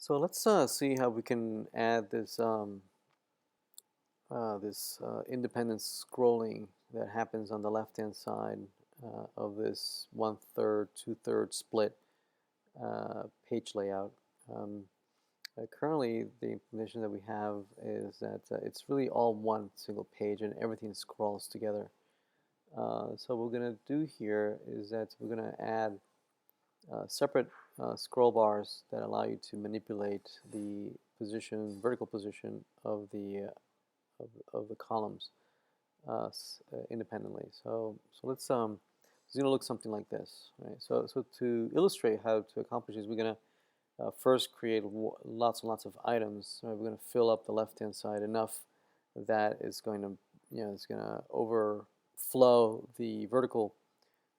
So let's see how we can add this independent scrolling that happens on the left-hand side of this 1/3, 2/3 split page layout. Um, Currently, the implementation that we have is that it's really all one single page and everything scrolls together. So what we're going to do here is that we're going to add separate scroll bars that allow you to manipulate the vertical position of the columns independently. So it's going to look something like this, right? So to illustrate how to accomplish this, we're going to first create lots and lots of items. Right? We're going to fill up the left-hand side enough that it's going to overflow the vertical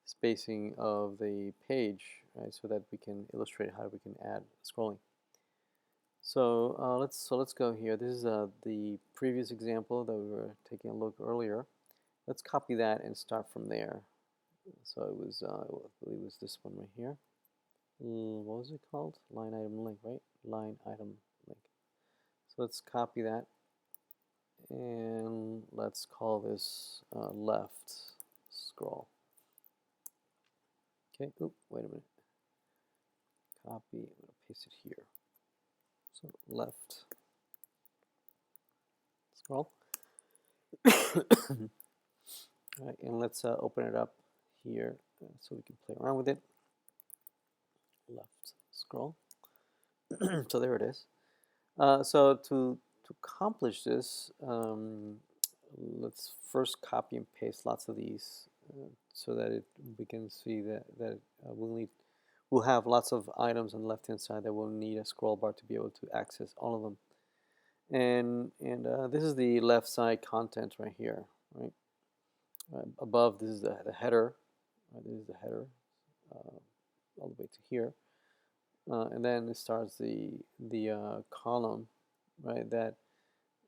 spacing of the page, right, so that we can illustrate how we can add scrolling. So let's go here. This is the previous example that we were taking a look earlier. Let's copy that and start from there. So it was I believe it was this one right here. What was it called? Line item link, right? Line item link. So let's copy that and let's call this left scroll. Okay. Oop, wait a minute. Copy. I'm going to paste it here. So left scroll. All right, and let's open it up here so we can play around with it. Left scroll. So there it is. So to accomplish this, let's first copy and paste lots of these so that we can see that we'll have lots of items on the left hand side that will need a scroll bar to be able to access all of them. And this is the left side content right here, right? Above, this is the header. This is the header all the way to here, and then it starts the column, right? That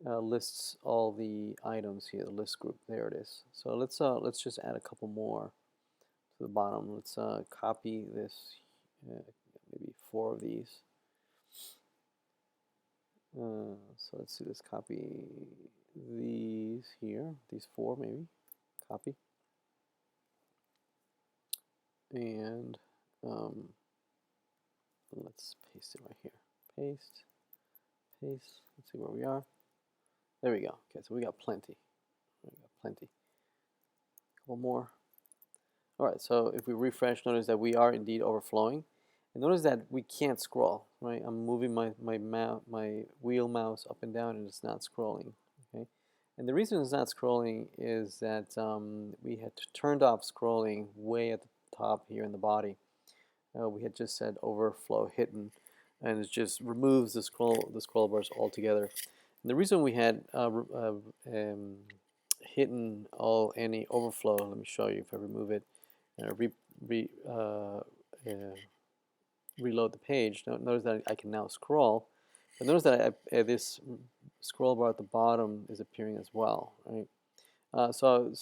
lists all the items here, the list group. There it is. So let's just add a couple more to the bottom. Let's copy this, maybe 4 of these. So let's see. Let's copy these here. These 4 maybe. Copy. And let's paste it right here. Paste. Paste. Let's see where we are. There we go. Okay, so we got plenty. We got plenty. A couple more. All right, so if we refresh, notice that we are indeed overflowing. And notice that we can't scroll, right? I'm moving my wheel mouse up and down and it's not scrolling, okay? And the reason it's not scrolling is that we had turned off scrolling way at the top here in the body. We had just said overflow hidden, and it just removes the scroll bars altogether. And the reason we had hidden any overflow, let me show you if I remove it and reload the page. Notice that I can now scroll, but notice that this scroll bar at the bottom is appearing as well, right? So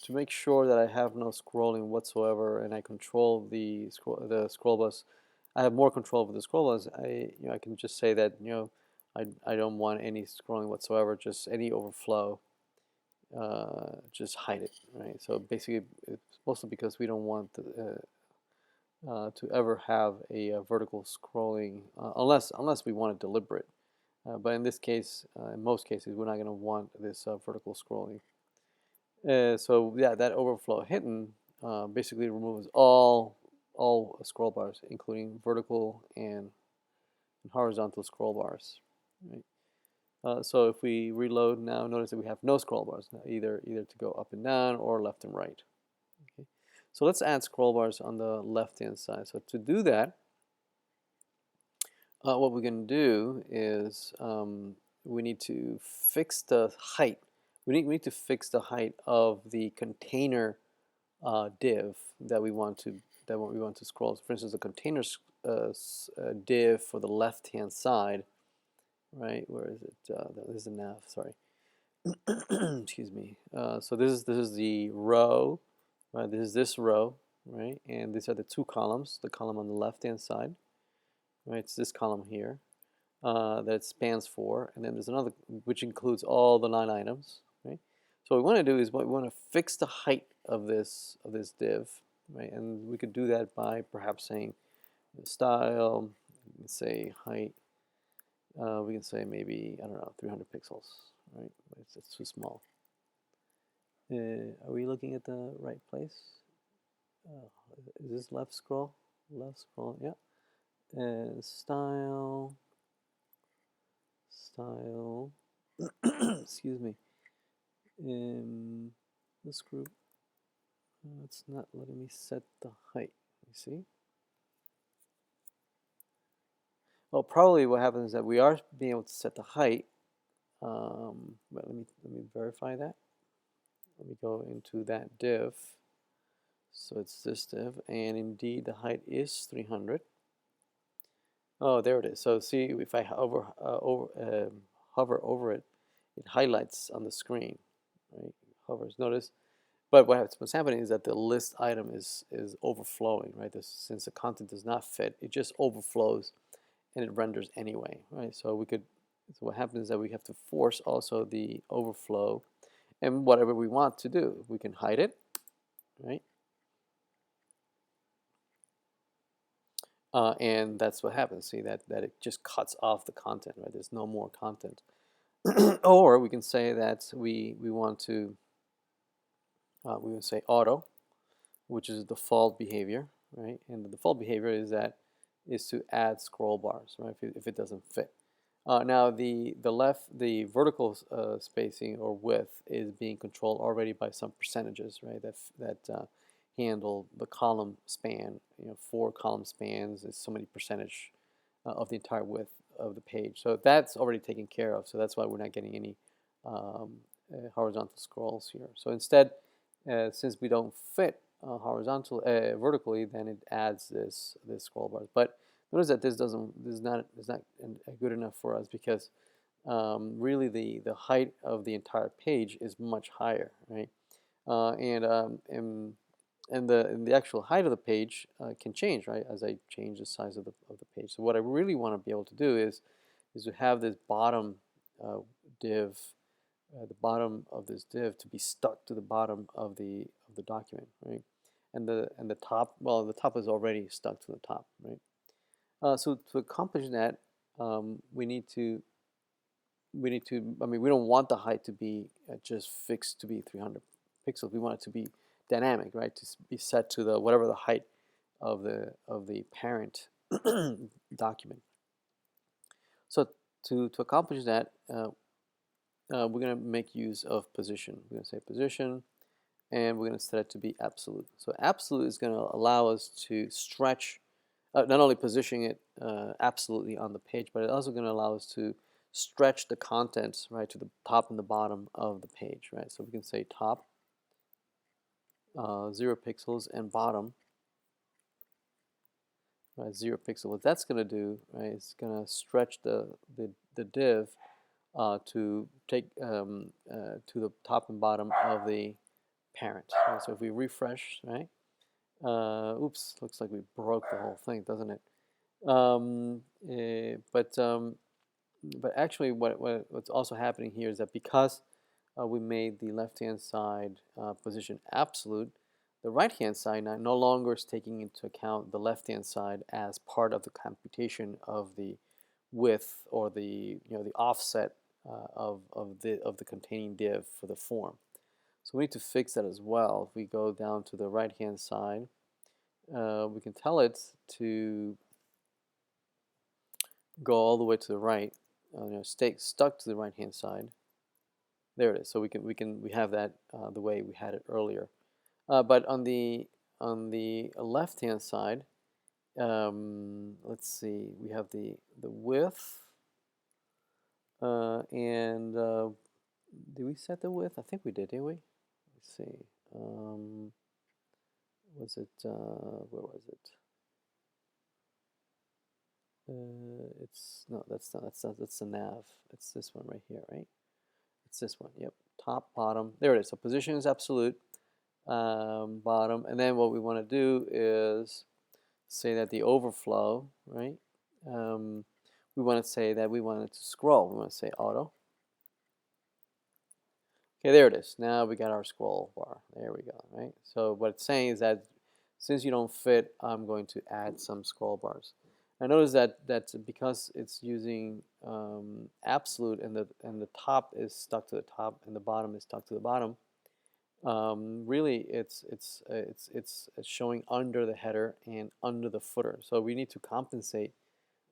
to make sure that I have no scrolling whatsoever and I control the scroll bars, I have more control over the scroll bars. I can just say that I don't want any scrolling whatsoever, just any overflow. Just hide it, right? So basically, it's mostly because we don't want to ever have a vertical scrolling unless we want it deliberate. But in this case, in most cases, we're not going to want this vertical scrolling. So yeah, that overflow hidden basically removes all scroll bars, including vertical and horizontal scroll bars. Right? So if we reload now, notice that we have no scroll bars, either to go up and down or left and right. Okay. So let's add scroll bars on the left-hand side. So to do that, what we're going to do is we need to fix the height. We need to fix the height of the container div that we want to scroll. So for instance, the container div for the left-hand side. Right, where is it? This is the nav. Sorry. Excuse me. So this is the row, right? This is this row, right? And these are the 2 columns. The column on the left-hand side, right? It's this column here. that it spans for, and then there's another which includes all the 9 items, right? So what we want to do is we want to fix the height of this div, right? And we could do that by perhaps saying style, say height. We can say maybe, I don't know, 300 pixels, right? It's too small. Are we looking at the right place? Is this left scroll? Left scroll, yeah. Style, excuse me. This group, it's not letting me set the height. You see? Well, probably what happens is that we are being able to set the height. But let me verify that. Let me go into that div. So it's this div, and indeed the height is 300. Oh, there it is. So see, if I hover over it, it highlights on the screen, right? Hovers. Notice, but what's happening is that the list item is overflowing, right? Since the content does not fit, it just overflows, and it renders anyway, right? So what happens is that we have to force also the overflow, and whatever we want to do, we can hide it, right? And that's what happens. See that it just cuts off the content, right? There's no more content. Or we can say that we want to we would say auto, which is the default behavior, right? And the default behavior is to add scroll bars, right? If it doesn't fit. Now the vertical spacing or width is being controlled already by some percentages, right? That handle the column span. 4 column spans is so many percentage of the entire width of the page. So that's already taken care of. So that's why we're not getting any horizontal scrolls here. So instead, since we don't fit vertically, then it adds this scroll bars. But notice that this is not good enough for us because really the height of the entire page is much higher, right? And the actual height of the page can change, right, as I change the size of the page. So what I really want to be able to do is to have this bottom div, the bottom of this div to be stuck to the bottom of the document, right? And the top, well, the top is already stuck to the top, right? So to accomplish that, we need to. I mean, we don't want the height to be just fixed to be 300 pixels. We want it to be dynamic, right? To be set to the whatever the height of the parent document. So to accomplish that, we're going to make use of position. We're going to say position, and we're going to set it to be absolute. So absolute is going to allow us to stretch, not only positioning it absolutely on the page, but it's also going to allow us to stretch the contents, right, to the top and the bottom of the page, right? So we can say top 0 pixels and bottom, right, 0 pixel. What that's going to do, right, is going to stretch the div to take to the top and bottom of the parent. Right? So if we refresh, right, oops, looks like we broke the whole thing, doesn't it? But actually, what's also happening here is that because we made the left-hand side position absolute, the right-hand side now no longer is taking into account the left-hand side as part of the computation of the width or the the offset of the containing div for the form. So we need to fix that as well. If we go down to the right-hand side, we can tell it to go all the way to the right, stay stuck to the right-hand side. There it is. So we have that the way we had it earlier. But on the left-hand side, let's see, we have the width, and did we set the width? I think we did, didn't we? Let's see. Was it where was it? It's no, that's the nav. It's this one right here, right? It's this one. Yep. Top, bottom. There it is. So position is absolute. Bottom, and then what we want to do is say that the overflow, right? We we want to say that we want it to scroll. We want to say auto. Okay, there it is. Now we got our scroll bar. There we go, right? So what it's saying is that since you don't fit, I'm going to add some scroll bars. I notice that because it's using absolute and the top is stuck to the top and the bottom is stuck to the bottom. Really, it's showing under the header and under the footer. So we need to compensate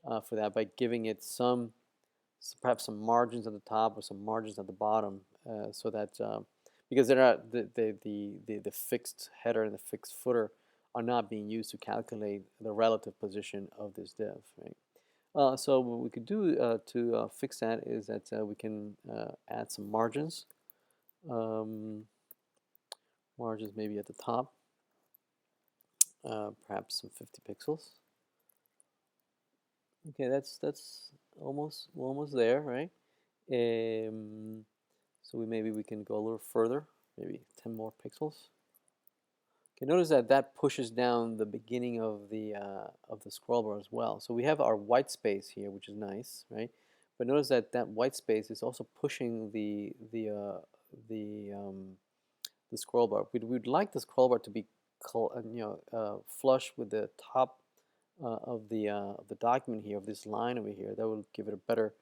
for that by giving it perhaps some margins at the top or some margins at the bottom, so that because they're not the fixed header and the fixed footer are not being used to calculate the relative position of this div, right? So what we could do to fix that is that we can add some margins. Margins maybe at the top, perhaps some 50 pixels. Okay, that's almost there, right? So maybe we can go a little further, maybe 10 more pixels. Okay, notice that pushes down the beginning of the scroll bar as well. So we have our white space here, which is nice, right? But notice that white space is also pushing the scroll bar. We'd like the scroll bar to be flush with the top of the document here, of this line over here. That will give it a better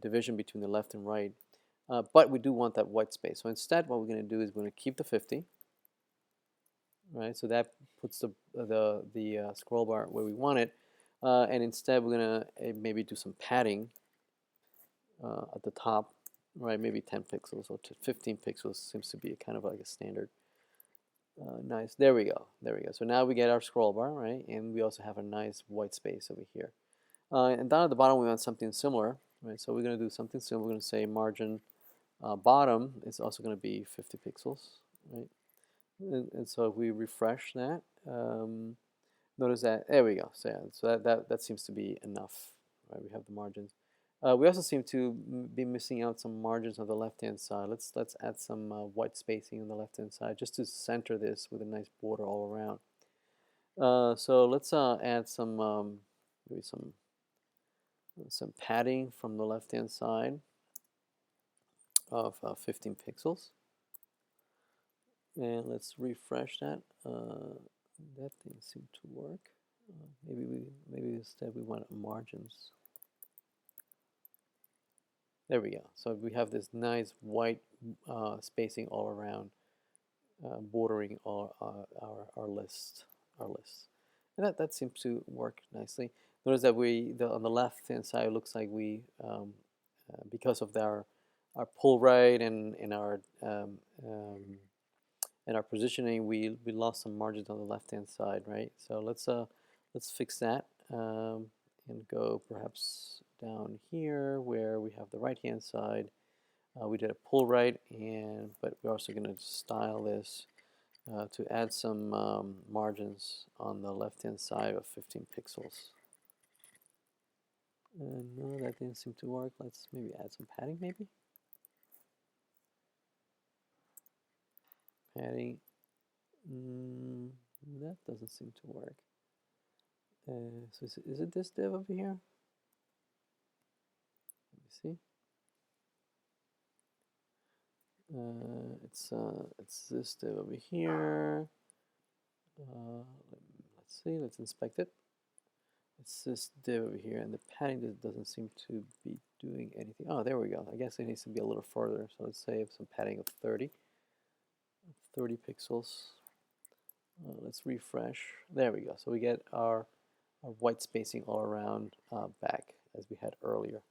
division between the left and right. But we do want that white space. So instead, what we're going to do is we're going to keep the 50. Right, so that puts the scroll bar where we want it, and instead we're going to maybe do some padding at the top. Right, maybe 10 pixels or 15 pixels seems to be kind of like a standard. Nice. There we go. There we go. So now we get our scroll bar, right? And we also have a nice white space over here. And down at the bottom, we want something similar, right? So we're going to do something similar. We're going to say margin bottom is also going to be 50 pixels, right? And so if we refresh that, notice that there we go. So yeah, so that seems to be enough, right? We have the margins. We also seem to be missing out some margins on the left-hand side. Let's add some white spacing on the left-hand side just to center this with a nice border all around. So let's add some maybe some padding from the left-hand side of 15 pixels, and let's refresh that. That didn't seem to work. Maybe instead we want margins. There we go. So we have this nice white spacing all around, bordering all our list. And that seems to work nicely. Notice that on the left-hand side, it looks like we, because of our pull right and our positioning, we lost some margins on the left-hand side, right? So let's fix that and go perhaps down here where we have the right-hand side. We did a pull right, but we're also going to style this to add some margins on the left-hand side of 15 pixels. No, that didn't seem to work. Let's maybe add some padding, maybe. Padding. That doesn't seem to work. So is it this div over here? Let me see. It's this div over here. Let's see. Let's inspect it. It's this div over here, and the padding doesn't seem to be doing anything. Oh, there we go. I guess it needs to be a little further. So let's say some padding of 30 pixels. Let's refresh. There we go. So we get our white spacing all around back as we had earlier.